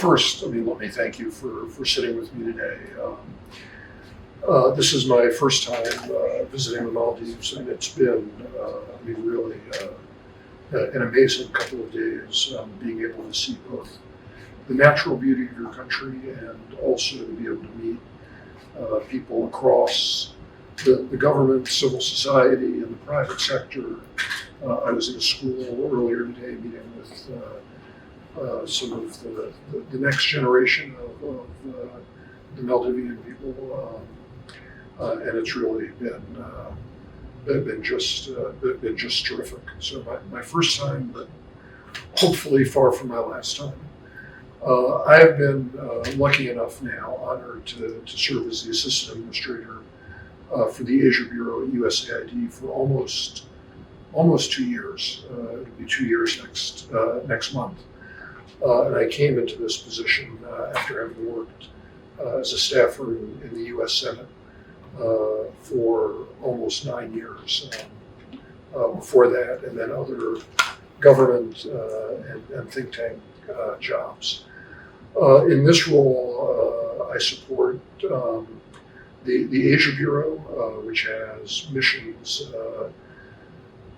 first, let me thank you for sitting with me today. This is my first time visiting the Maldives, and it's been, really an amazing couple of days, being able to see both the natural beauty of your country and also to be able to meet people across the government, civil society, and the private sector. I was in a school earlier today meeting with some of the next generation of the Maldivian people, and it's really been just terrific. So my first time, but hopefully far from my last time. I have been lucky enough now, honored to serve as the assistant administrator for the Asia Bureau at USAID for almost 2 years. It'll be 2 years next month. And I came into this position after having worked as a staffer in the U.S. Senate for almost 9 years before that, and then other government and think tank jobs. In this role, I support the Asia Bureau, which has missions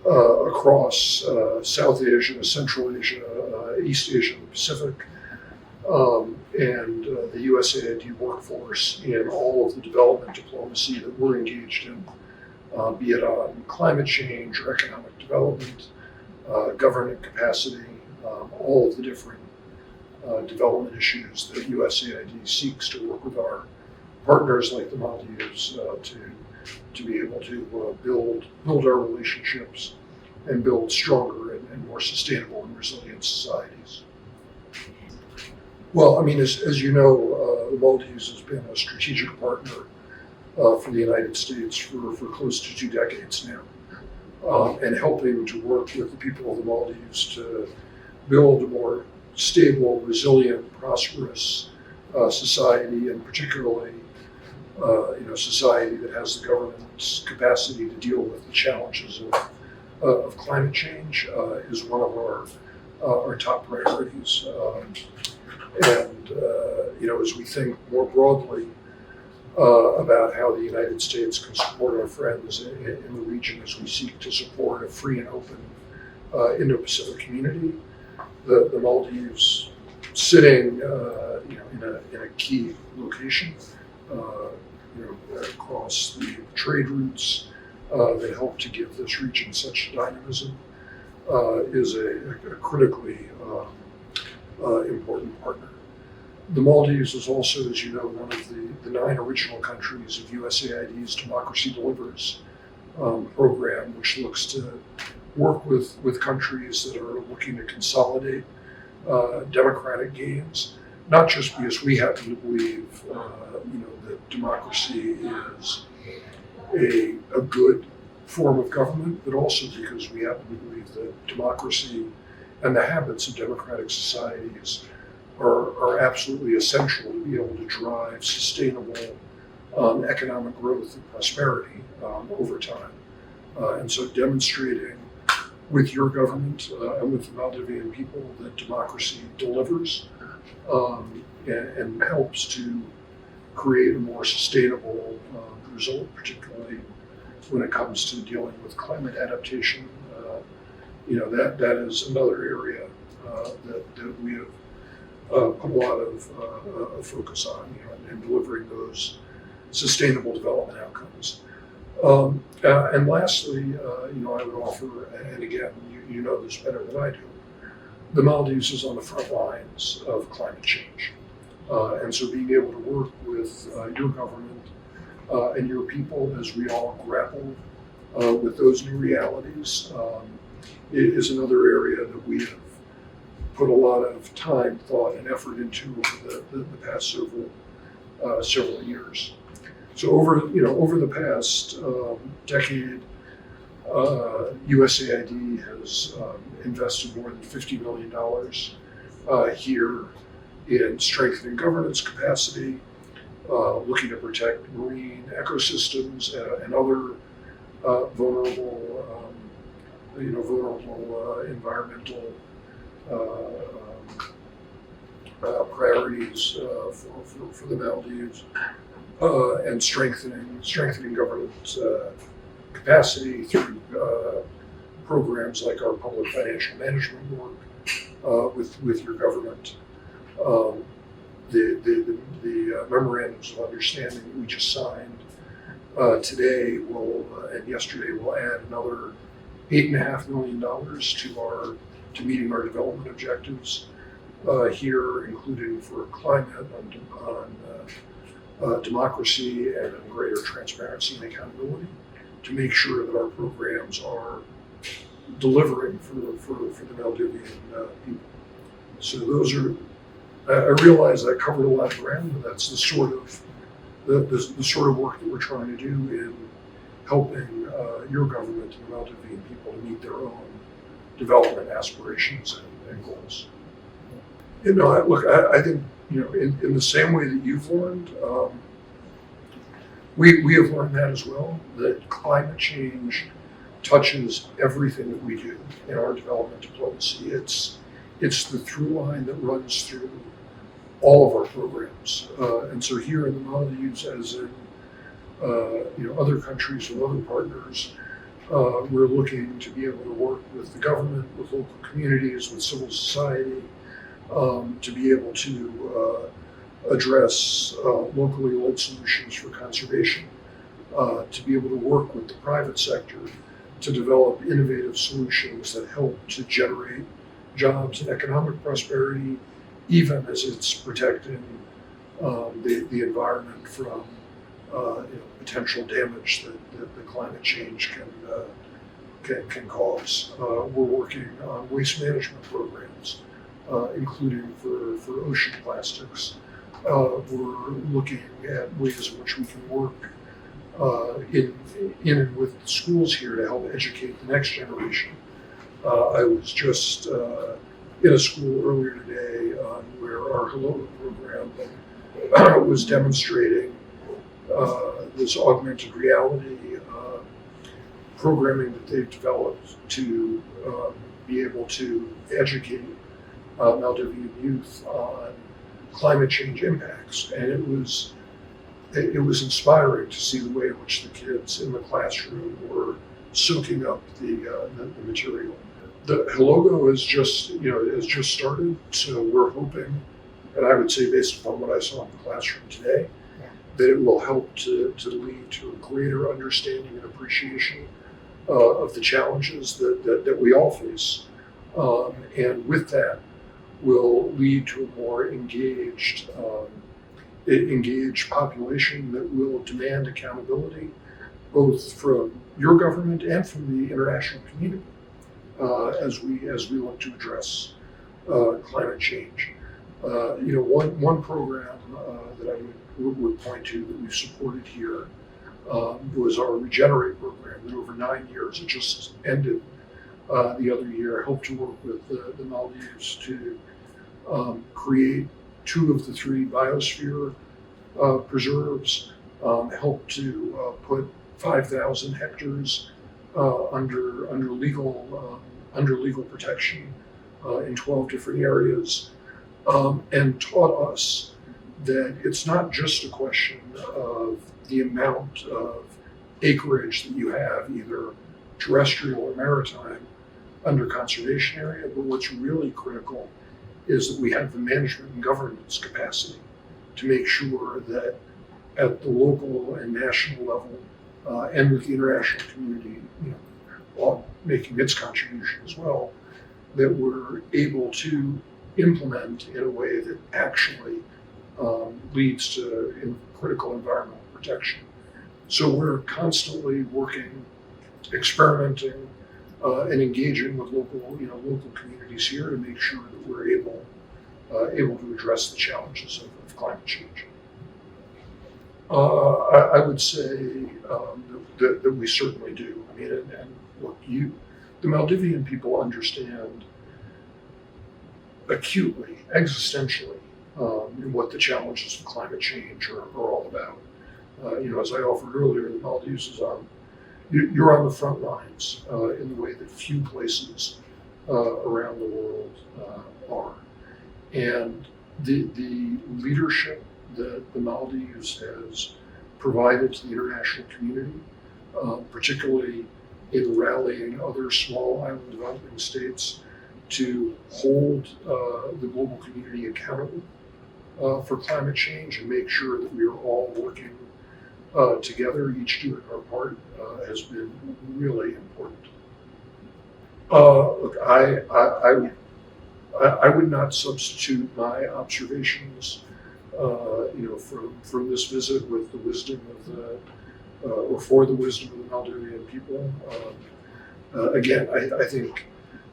across South Asia, Central Asia, East Asia, and the Pacific, and the USAID workforce in all of the development diplomacy that we're engaged in, be it on climate change or economic development, government capacity, all of the different development issues that USAID seeks to work with our partners like the Maldives to be able to build our relationships and build stronger and more sustainable and resilient societies. Well, as you know, the Maldives has been a strategic partner for the United States for close to 2 decades now, and helping to work with the people of the Maldives to build a more stable, resilient, prosperous society, and particularly society that has the government's capacity to deal with the challenges of climate change is one of our top priorities. As we think more broadly about how the United States can support our friends in the region as we seek to support a free and open Indo-Pacific community, the Maldives sitting in a key location across the trade routes that help to give this region such dynamism is a critically important partner. The Maldives is also, as you know, one of the 9 original countries of USAID's Democracy Delivers program, which looks to work with countries that are looking to consolidate democratic gains, not just because we happen to believe that democracy is a good form of government, but also because we happen to believe that democracy and the habits of democratic societies are absolutely essential to be able to drive sustainable economic growth and prosperity over time. And so demonstrating with your government and with the Maldivian people that democracy delivers and helps to create a more sustainable result, particularly when it comes to dealing with climate adaptation. That is another area that we have put a lot of focus on, and delivering those sustainable development outcomes. And lastly, I would offer, and again, you know this better than I do, the Maldives is on the front lines of climate change. And so being able to work with your government and your people as we all grapple with those new realities is another area that we have put a lot of time, thought, and effort into over the past several years. So over the past decade, USAID has invested more than $50 million here in strengthening governance capacity, looking to protect marine ecosystems and other vulnerable environmental priorities for the Maldives, and strengthening government capacity through programs like our public financial management work with your government. The memorandums of understanding that we just signed today and yesterday will add another $8.5 million to meeting our development objectives here, including for climate, on democracy, and on greater transparency and accountability, to make sure that our programs are delivering for the Maldivian people. So those are. I realize I covered a lot of ground, but that's the sort of work that we're trying to do in helping your government and the Maldivian people to meet their own development aspirations and goals. I think in the same way that you've learned, we have learned that as well. That climate change touches everything that we do in our development diplomacy. It's the through line that runs through all of our programs, and so here in the Maldives, as in other countries with other partners, we're looking to be able to work with the government, with local communities, with civil society, to be able to address locally led solutions for conservation, to be able to work with the private sector to develop innovative solutions that help to generate jobs and economic prosperity, even as it's protecting the environment from potential damage that the climate change can cause. We're working on waste management programs, including for ocean plastics. We're looking at ways in which we can work in and with schools here to help educate the next generation. I was just in a school earlier today where our Hello program was demonstrating this augmented reality programming that they've developed to be able to educate Maldivian youth on climate change impacts, and it was inspiring to see the way in which the kids in the classroom were soaking up the material. The Hello has just started, so we're hoping, and I would say based upon what I saw in the classroom today, that it will help to lead to a greater understanding and appreciation of the challenges that we all face, and with that will lead to a more engaged population that will demand accountability, both from your government and from the international community, as we look to address climate change. One program that I would point to that we've supported here was our Regenerate program that over 9 years, it just ended the other year, helped to work with the Maldives to create 2 of the 3 biosphere preserves, helped to put 5,000 hectares under legal protection in 12 different areas, and taught us that it's not just a question of the amount of acreage that you have, either terrestrial or maritime, under conservation area, but what's really critical is that we have the management and governance capacity to make sure that at the local and national level, and with the international community, while making its contribution as well, that we're able to implement in a way that actually leads to critical environmental protection. So we're constantly working, experimenting, and engaging with local communities here to make sure that we're able to address the challenges of climate change. I would say that we certainly do. I mean, and look, the Maldivian people understand acutely, existentially, what the challenges of climate change are all about. As I offered earlier, the Maldives is you're on the front lines in the way that few places around the world are. And the leadership that the Maldives has provided to the international community, particularly in rallying other small island developing states to hold the global community accountable for climate change and make sure that we are all working together, each doing our part, has been really important. Look, I would not substitute my observations, from this visit with the wisdom of or for the wisdom of the Maldivian people. Again, I think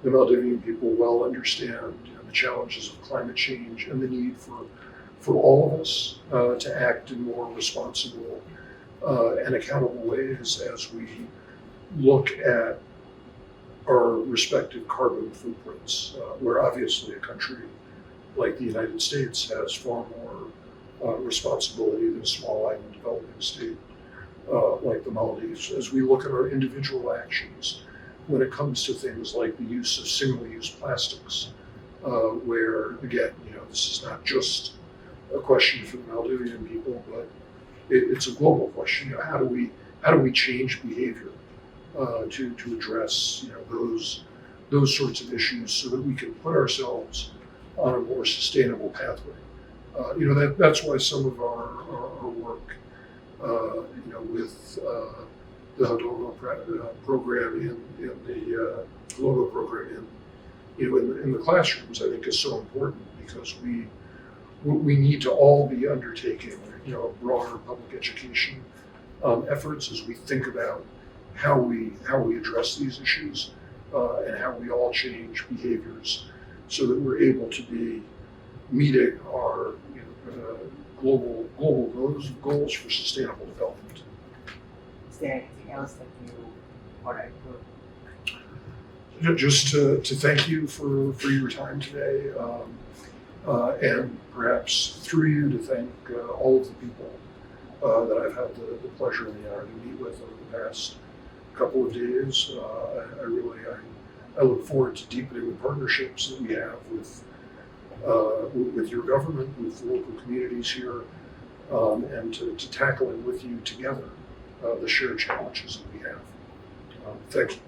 the Maldivian people well understand the challenges of climate change and the need for all of us to act in more responsible and accountable ways as we look at our respective carbon footprints, where obviously a country like the United States has far more responsibility than a small island developing state like the Maldives, as we look at our individual actions when it comes to things like the use of single-use plastics, where, again, this is not just a question for the Maldivian people, but it's a global question. How do we change behavior to address those sorts of issues so that we can put ourselves on a more sustainable pathway? That's why some of our work, with the Hadogo program in the Logo program in the classrooms, I think is so important, because we need to all be undertaking broader public education efforts as we think about how we address these issues and how we all change behaviors so that we're able to be meeting our global goals for sustainable development. Is there anything else that you want to include? Just to thank you for your time today, and perhaps through you to thank all of the people that I've had the pleasure and the honor to meet with over the past couple of days. I look forward to deepening the partnerships that we have with your government, with the local communities here, and to tackling with you together the shared challenges that we have. Thank you.